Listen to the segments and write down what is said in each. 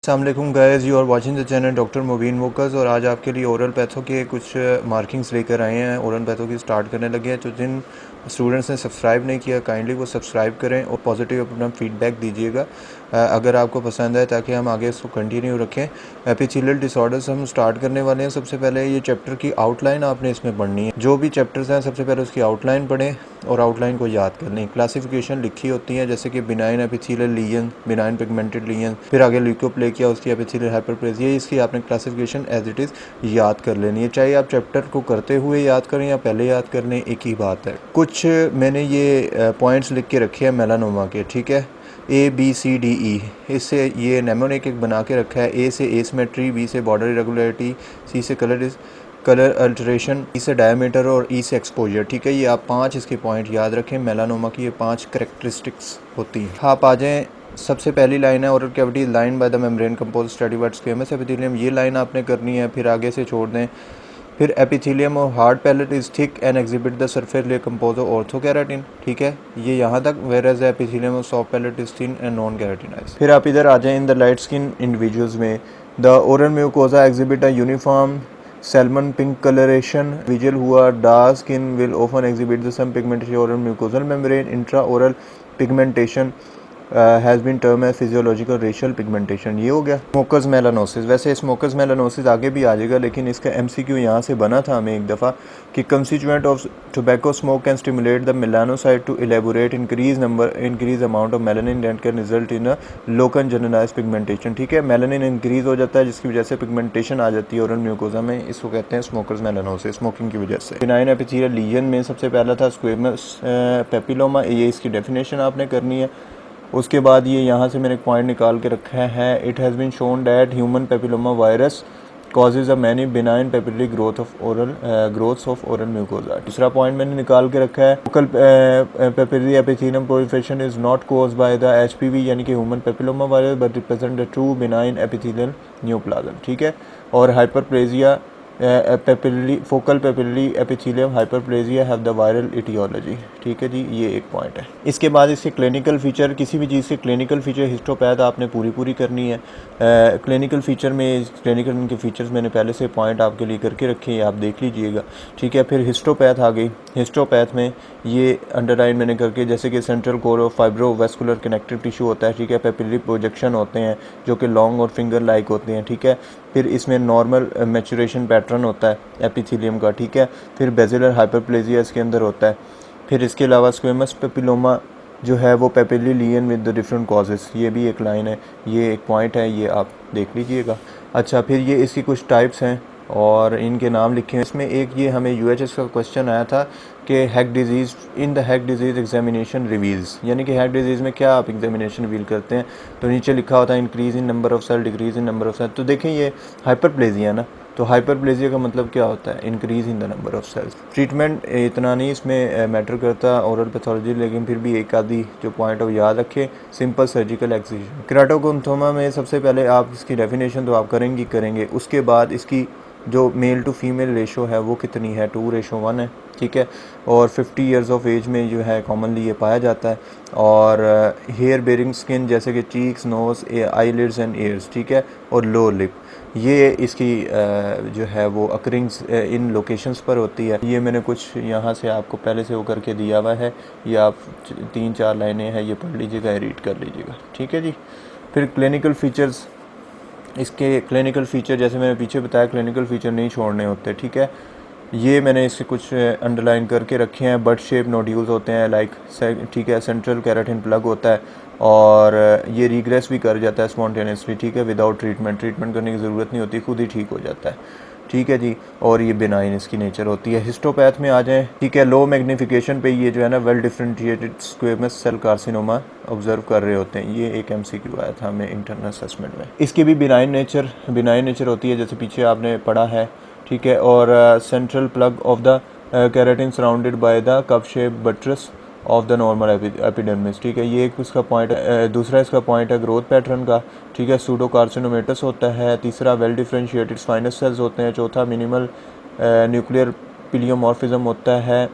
अस्सलामुअलैकुम guys, you are watching the channel doctor Mubeen Mokas. और आज आपके लिए ओरल पैथो के कुछ मार्किंग्स लेकर आए हैं। ओरल पैथो की स्टार्ट करने लगे हैं। तो जिन स्टूडेंट्स ने सब्सक्राइब नहीं किया काइंडली वो सब्सक्राइब करें और पॉजिटिव अपना फीडबैक दीजिएगा अगर आपको पसंद है, ताकि हम आगे इसको कंटिन्यू रखें। एपिथेलियल डिसऑर्डर्स हम स्टार्ट करने वाले हैं। सबसे पहले ये चैप्टर की आउटलाइन आपने इसमें पढ़नी है। जो भी चैप्टर्स हैं सबसे पहले उसकी आउटलाइन पढ़ें और आउटलाइन को याद कर लें। क्लासिफिकेशन लिखी होती है, जैसे कि benign epithelial lesion, benign pigmented lesion, फिर आगे ल्यूकोप्लेकिया, उसकी एपिथेलियल हाइपरप्लेजिया। इसकी आपने क्लासिफिकेशन एज इट इज़ याद कर लेनी है। चाहे आप चैप्टर को करते हुए याद करें या पहले याद कर लें, एक ही बात है। कुछ मैंने ये पॉइंट्स लिख के रखे हैं मेलानोमा के, ठीक है। ABCDE, इससे ये नेमोनिक एक बना के रखा है। ए से एसिमेट्री, बी से बॉर्डर इरेगुलरिटी, सी से कलर अल्टरेशन, ई से डायमीटर और ई से एक्सपोजर, ठीक है। ये आप 5 इसके पॉइंट याद रखें। मेलानोमा की ये 5 करेक्टरिस्टिक्स होती हैं। आप आ जाएँ, सबसे पहली लाइन है oral cavity line by the membrane compose stratified squamous epithelium. ये लाइन आपने करनी है, फिर आगे से छोड़ दें। फिर एपिथेलियम और hard palate is thick and exhibit the surface layer compose of orthokeratin, ठीक है। ये यहाँ तक। वेयर एज एपिथेलियम और soft palate is thin and non keratinize. फिर आप इधर आ जाएं, in the light skin individuals में the oral mucosa exhibit a uniform salmon pink coloration. Individual who are dark skin will often exhibit the some pigmentation oral mucosal membrane. Intraoral pigmentation has been term है physiological racial pigmentation. ये हो गया smokers melanosis. वैसे smokers melanosis आगे भी आ जाएगा, लेकिन इसका MCQ यहाँ से बना था हमें एक दफ़ा कि constituent of tobacco smoke can stimulate the melanocyte to elaborate increase amount of melanin and can result in a local generalise pigmentation, ठीक है। मेलानिन इंक्रीज हो जाता है जिसकी वजह से पिगमेंटेशन आ जाती है ओरल म्यूकोजा में। इसको कहते हैं स्मोकर्स मेलानोसिस, स्मोकिंग की वजह से। बिनाइन एपिथेलियल लीजन में सबसे पहला था स्क्वेमस पेपिलोमा। ये इसकी डेफिनेशन आपने करनी है। उसके बाद ये यहाँ से मैंने एक पॉइंट निकाल के रखा है। It has been shown that human papilloma virus causes a many benign papillary growths of oral mucosa. दूसरा पॉइंट मैंने निकाल के रखा है, focal papillary epithelium proliferation is not caused by the HPV यानी कि human papilloma virus but represent the true benign epithelial neoplasm, ठीक है। और hyperplasia focal papillary epithelium hyperplasia have the viral aetiology, ठीक है जी। ये एक पॉइंट है। इसके बाद इसके क्लिनिकल फीचर, किसी भी चीज़ के क्लिनिकल फीचर हिस्टोपैथ आपने पूरी करनी है। क्लिनिकल फीचर में क्लिनिकल इनके फीचर्स मैंने पहले से पॉइंट आपके लिए करके रखे हैं, आप देख लीजिएगा, ठीक है। फिर हिस्टोपैथ आ गई। हिस्टोपैथ में ये अंडरलाइन मैंने करके, जैसे कि central core of fibrovascular connective tissue होता है, ठीक है। पेपिलरी प्रोजेक्शन होते हैं जो कि लॉन्ग और फिंगर लाइक होते हैं, ठीक है। फिर इसमें नॉर्मल मैचुरेशन पैटर्न होता है एपिथेलियम का, ठीक है। फिर बेजिलर हाइपरप्लेजिया इसके अंदर होता है। फिर इसके अलावा स्क्वेमस पेपिलोमा जो है वो papillary lesion with the different causes, ये भी एक लाइन है, ये एक पॉइंट है, ये आप देख लीजिएगा। अच्छा, फिर ये इसकी कुछ टाइप्स हैं और इनके नाम लिखे हैं इसमें। एक ये हमें UHS का क्वेश्चन आया था कि hack disease in the hack disease examination reveals, यानी कि हैक डिजीज़ में क्या आप एग्जामिनेशन रिवील करते हैं। तो नीचे लिखा होता है increase in number of cell, decrease in number of cell. तो देखें ये हाइपरप्लेजिया ना, तो हाइपरप्लेजिया का मतलब क्या होता है, increase in the number of cells. Treatment इतना नहीं इसमें मैटर करता ओरल पैथोलॉजी, लेकिन फिर भी एक आधी जो पॉइंट वो याद रखें। Simple surgical excision. केराटोगोनथोमा में सबसे पहले आप इसकी डेफिनेशन तो आप करेंगे, उसके बाद इसकी जो मेल टू फीमेल रेशो है वो कितनी है, 2:1 है, ठीक है। और 50 ईयर्स ऑफ एज में जो है कॉमनली ये पाया जाता है। और हेयर बेरिंग स्किन जैसे कि cheeks, nose, eyelids and ears, ठीक है। और लोअर लिप, ये इसकी जो है वो अकरिंग्स इन लोकेशंस पर होती है। ये मैंने कुछ यहाँ से आपको पहले से वो करके दिया हुआ है, ये आप 3-4 लाइनें हैं, ये पढ़ लीजिएगा, रीड कर लीजिएगा, ठीक है जी। फिर क्लिनिकल फीचर्स, इसके क्लिनिकल फ़ीचर जैसे मैंने पीछे बताया, क्लिनिकल फ़ीचर नहीं छोड़ने होते, ठीक है। ये मैंने इससे कुछ अंडरलाइन करके रखे हैं। बट शेप नोड्यूल्स होते हैं लाइक, ठीक है। सेंट्रल कैराटिन प्लग होता है और ये रिग्रेस भी कर जाता है स्पॉन्टेनियसली, ठीक है, विदाउट ट्रीटमेंट करने की ज़रूरत नहीं होती, खुद ही ठीक हो जाता है, ठीक है जी। और ये बिनाइन इसकी नेचर होती है। हिस्टोपैथ में आ जाएं, ठीक है। लो मैग्नीफिकेशन पे ये जो है ना well differentiated squamous cell carcinoma observe कर रहे होते हैं। ये एक MCQ आया था हमें इंटरनल असेसमेंट में। इसकी भी बिनाइन नेचर होती है, जैसे पीछे आपने पढ़ा है, ठीक है। और central plug of the keratin surrounded by the cup shape buttress of the normal epidermis, ठीक है। ये एक उसका पॉइंट है। दूसरा इसका पॉइंट है ग्रोथ पैटर्न का, ठीक है। सूडो कार्सिनोमेटस होता है। तीसरा वेल डिफरेंशिएटेड स्पाइनस सेल्स होते हैं। चौथा मिनिमल न्यूक्लियर पिलियोमॉर्फिज्म होता है।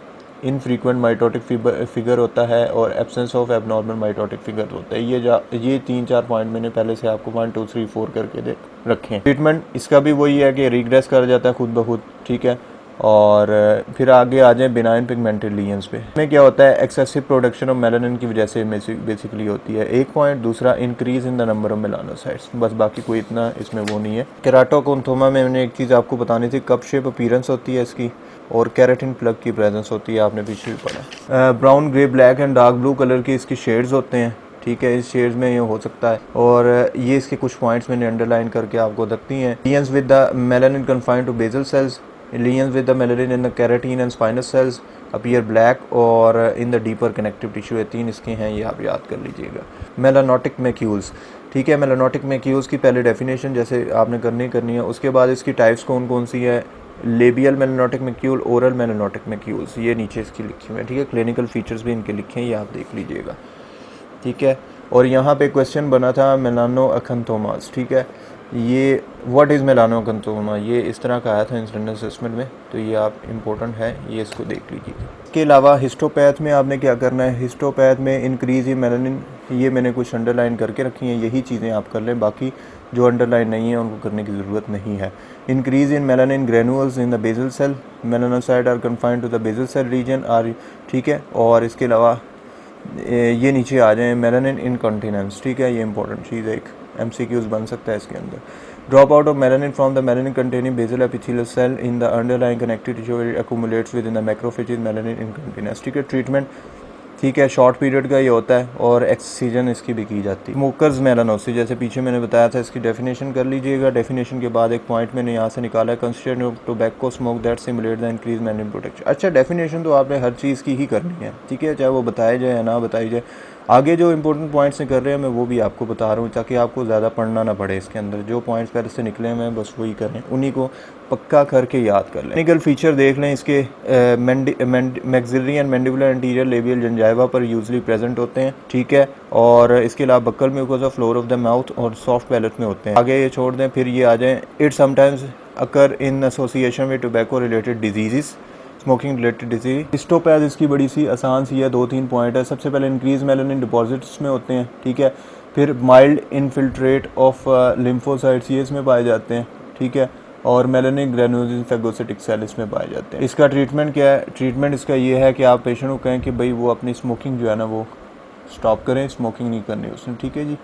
इनफ्रीक्वेंट माइटोटिक फिगर होता है और absence of abnormal mitotic figure होता है। ये 3-4 पॉइंट मैंने पहले से आपको 1 2 3 4 करके दे रखे। ट्रीटमेंट इसका भी वही है कि रिग्रेस कर जाता है खुद ब खुद, ठीक है। और फिर आगे आ जाए बिनाइन पिगमेंटेड लीजन्स पे। इसमें क्या होता है, एक्सेसिव प्रोडक्शन ऑफ मेलानिन की वजह से बेसिकली होती है एक पॉइंट। दूसरा increase in the number of melanocytes, बस बाकी कोई इतना इसमें वो नहीं है। केराटोकॉन्थोमा में मैंने एक चीज़ आपको बतानी थी, कप शेप अपीयरेंस होती है इसकी और केराटिन प्लग की प्रेजेंस होती है, आपने पीछे भी पढ़ा। Brown, grey, black and dark blue colour के इसके शेड्स होते हैं, ठीक है। इस शेड्स में ये हो सकता है। और ये इसके कुछ पॉइंट्स मैंने अंडरलाइन करके आपको रखती हैं। Lesions with the melanin confined to basal cells, lesions with the melanin in the keratin and spinous cells appear black और in the deeper connective tissue। 3 इसके हैं, ये आप याद कर लीजिएगा। मेलानोटिक मैक्यूल्स, ठीक है। मेलानोटिक मैक्यूल्स की पहले डेफिनेशन जैसे आपने करनी है, उसके बाद इसकी टाइप्स कौन कौन सी है। लेबियल मेलानोटिक मैक्यूल, ओरल मेलानोटिक मैक्यूल्स, ये नीचे इसकी लिखी हुई है, ठीक है। क्लिनिकल फीचर्स भी इनके लिखे हैं, ये आप देख लीजिएगा, ठीक है। और यहाँ पे क्वेश्चन बना था मेलानो अखंथोमास, ठीक है। ये व्हाट इज़ मेलानो अखंथोमा, ये इस तरह का आया था इंस्टेंट असेसमेंट में, तो ये आप इम्पोर्टेंट है, ये इसको देख लीजिएगा। इसके अलावा हिस्टोपैथ में आपने क्या करना है, हिस्टोपैथ में इंक्रीज इन मेलानिन, ये मैंने कुछ अंडरलाइन करके रखी हैं, यही चीज़ें आप कर लें, बाकी जो अंडरलाइन नहीं है उनको करने की ज़रूरत नहीं है। Increase in melanin granules in the basal cell, melanocyte are confined to the basal cell region are, ठीक है। और इसके अलावा ये नीचे आ जाएं, मेलानिन इनकॉन्टिनेंस, ठीक है। ये इंपॉर्टेंट चीज़ है, एक MCQs बन सकता है इसके अंदर। Drop out of melanin from the melanin containing basal epithelial cell in the underlying connective tissue accumulates within the macrophages melanin incontinence, ठीक है। ट्रीटमेंट, ठीक है, शॉर्ट पीरियड का ये होता है और एक्ससीजन इसकी भी की जाती है। स्मोकर्स मेलानोसिस, जैसे पीछे मैंने बताया था, इसकी डेफिनेशन कर लीजिएगा। डेफिनेशन के बाद एक पॉइंट मैंने यहाँ से निकाला है, consider of tobacco smoke that simulate the increase melanin protection. अच्छा, डेफिनेशन तो आपने हर चीज़ की ही करनी है, ठीक है, चाहे वो बताया जाए या ना बताई जाए। आगे जो इंपॉर्टेंट पॉइंट्स कर रहे हैं मैं वो भी आपको बता रहा हूँ, ताकि आपको ज़्यादा पढ़ना ना पड़े। इसके अंदर जो पॉइंट्स पहले से निकले हैं बस वही करें, उन्हीं को पक्का करके याद कर लें। टेक्निकल फीचर देख लें इसके, maxillary and mandibular anterior labial जंजाइवा पर यूजली प्रेजेंट होते हैं, ठीक है। और इसके अलावा buccal mucosa, floor of the mouth और सॉफ्ट पैलेट में होते हैं। आगे ये छोड़ दें, फिर ये आ जाएँ, it sometimes occur in association with tobacco related disease, smoking related disease. Histopath इसकी बड़ी सी आसान सी है, 2-3 पॉइंट है। सबसे पहले इंक्रीज मेलानिन डिपॉजिट्स में होते हैं, ठीक है। फिर माइल्ड इनफिल्ट्रेट ऑफ लिम्फोसाइट्स, ये इसमें पाए जाते हैं, ठीक है। और मेलानिन ग्रेन्यूल्स फैगोसिटिक सेल इसमें पाए जाते हैं। इसका ट्रीटमेंट क्या है, ट्रीटमेंट इसका ये है कि आप पेशेंट को कहें कि भाई वो अपनी स्मोकिंग जो है ना वो स्टॉप करें, स्मोकिंग नहीं करनी उसने, ठीक है जी।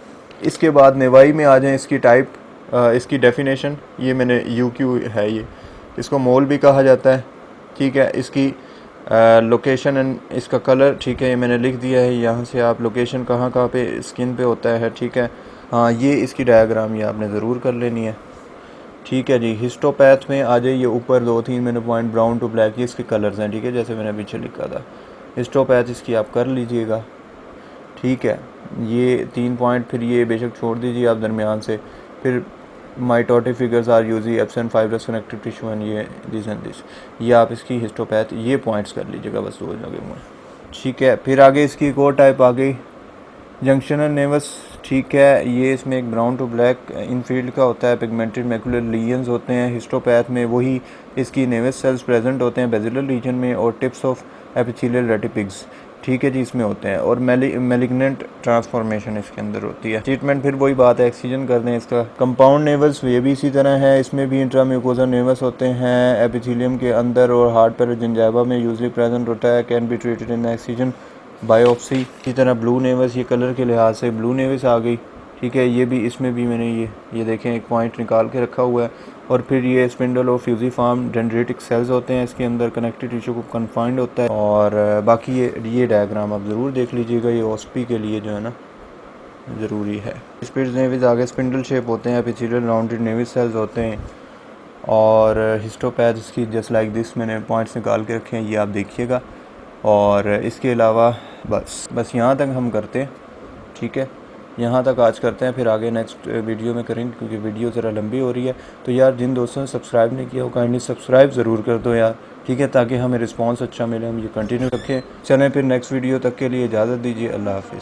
इसके बाद नेवाई में आ जाएँ, इसकी टाइप, इसकी डेफिनेशन, ये मैंने UQ है, ये इसको मोल भी कहा जाता है, ठीक है। इसकी लोकेशन एंड इसका कलर, ठीक है, ये मैंने लिख दिया है। यहाँ से आप लोकेशन कहाँ पे स्किन पे होता है, ठीक है। हाँ, ये इसकी डायग्राम ये आपने ज़रूर कर लेनी है, ठीक है जी। हिस्टोपैथ में आ जाइए, ऊपर 2-3 मैंने पॉइंट, ब्राउन टू ब्लैक, ये इसके कलर्स हैं, ठीक है, जैसे मैंने पीछे लिखा था। हिस्टोपैथ इसकी आप कर लीजिएगा, ठीक है। ये 3 पॉइंट, फिर ये बेशक छोड़ दीजिए आप दरमियान से। फिर mitotic figures are usually absent fibrous connective tissue and ये दिस एंड दिस, ये आप इसकी हिस्टोपैथ ये पॉइंट्स कर लीजिएगा, बस 2 जगह में, ठीक है। फिर आगे इसकी एक और टाइप आ गई, जंक्शनल नेवस, ठीक है। ये इसमें एक ब्राउन टू ब्लैक इनफील्ड का होता है, पिगमेंटेड मैकुलर लीजन्स होते हैं। हिस्टोपैथ में वही इसकी नेवस सेल्स प्रेजेंट होते हैं बेसिलर रीजन में, और टिप्स ऑफ एपिथेलियल रेटिपिग्स, ठीक है जी, इसमें होते हैं। और मेलिग्नेंट ट्रांसफॉर्मेशन इसके अंदर होती है। ट्रीटमेंट फिर वही बात है, एक्सीजन कर दें इसका। कंपाउंड नेवस ये भी इसी तरह है, इसमें भी इंट्राम्यूकोसा नेवस होते हैं एपिथेलियम के अंदर, और हार्ट पर जिंजाइवा में यूजली प्रेजेंट होता है। Can be treated in excision biopsy. इसी तरह ब्लू नेवस, ये कलर के लिहाज से ब्लू नेवस आ गई, ठीक है। ये भी, इसमें भी मैंने ये देखें एक पॉइंट निकाल के रखा हुआ है। और फिर ये स्पिंडल और फ्यूजिफार्म डेंड्रेटिक सेल्स होते हैं इसके अंदर, कनेक्टिव टिश्यू को कन्फाइंड होता है। और बाकी ये डायग्राम आप ज़रूर देख लीजिएगा, ये ओस्पी के लिए जो है ना ज़रूरी है। स्पिट्स नेविस आगे स्पिंडल शेप होते हैं, एपिथेलियल राउंडेड नेविस सेल्स होते हैं। और हिस्टोपैथ इसकी जस्ट लाइक दिस मैंने पॉइंट्स निकाल के रखे हैं, ये आप देखिएगा। और इसके अलावा बस यहाँ तक हम करते हैं, ठीक है, यहाँ तक आज करते हैं। फिर आगे नेक्स्ट वीडियो में करेंगे, क्योंकि वीडियो ज़रा लंबी हो रही है। तो यार जिन दोस्तों ने सब्सक्राइब नहीं किया वो काइंडली सब्सक्राइब ज़रूर कर दो यार, ठीक है, ताकि हमें रिस्पांस अच्छा मिले, हम ये कंटिन्यू रखें। चलें फिर नेक्स्ट वीडियो तक के लिए इजाज़त दीजिए, अल्लाह हाफ़िज़।